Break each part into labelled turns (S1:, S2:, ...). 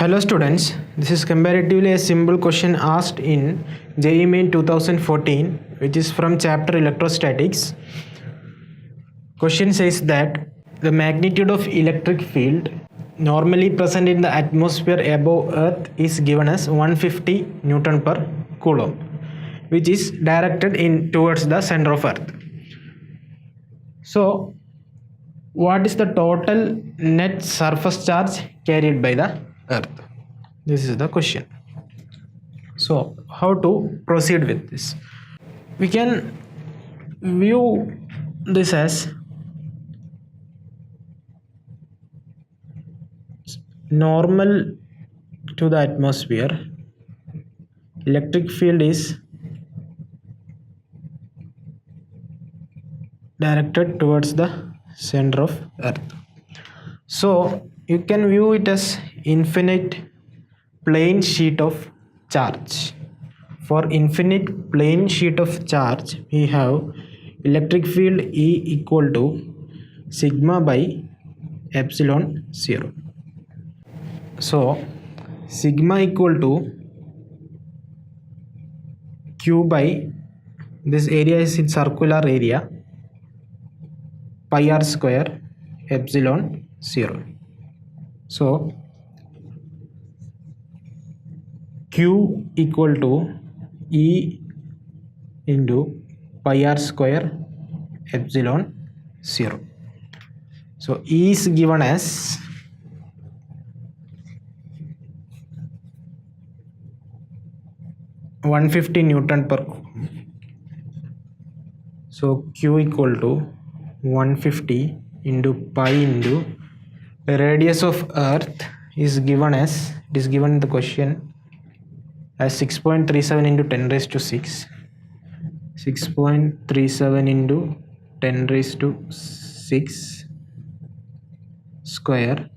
S1: Hello students, this is comparatively a simple question asked in JEE Main 2014, which is from chapter electrostatics. Question says that the magnitude of electric field normally present in the atmosphere above Earth is given as 150 Newton per Coulomb, which is directed towards the center of Earth. So, what is the total net surface charge carried by the Earth? This is the question. So, how to proceed with this? We can view this as normal to the atmosphere. Electric field is directed towards the center of Earth. So you can view it as infinite plane sheet of charge. For infinite plane sheet of charge, we have electric field E equal to sigma by epsilon 0. So sigma equal to Q by, this area is in circular area, pi r square epsilon 0. So Q equal to E into pi r square epsilon 0. So E is given as 150 Newton per Coulomb. So Q equal to 150 into pi into the radius of Earth is given as, it is given in the question as 6.37 into 10 raised to 6. 6.37 into 10 raised to 6 square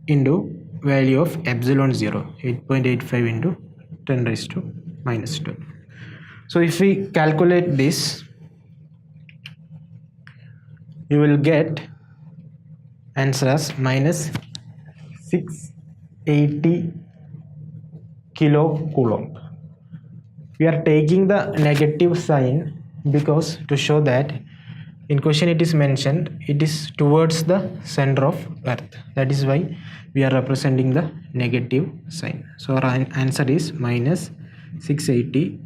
S1: into value of epsilon 0, 8.85 into 10 raised to minus 12. So if we calculate this, you will get answer as minus 680 kilocoulomb. We are taking the negative sign because to show that in question it is mentioned it is towards the center of Earth. That is why we are representing the negative sign. So our answer is minus 680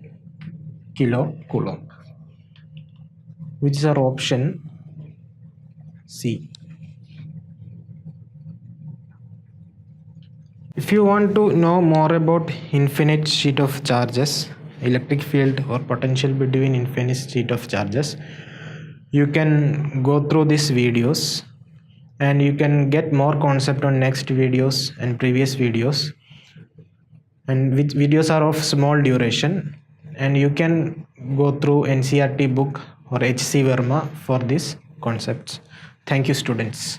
S1: kilocoulomb, which is our option C. If you want to know more about infinite sheet of charges, electric field or potential between infinite sheet of charges, you can go through these videos and you can get more concept on next videos and previous videos, and which videos are of small duration, and you can go through NCERT book or HC Verma for these concepts. Thank you students.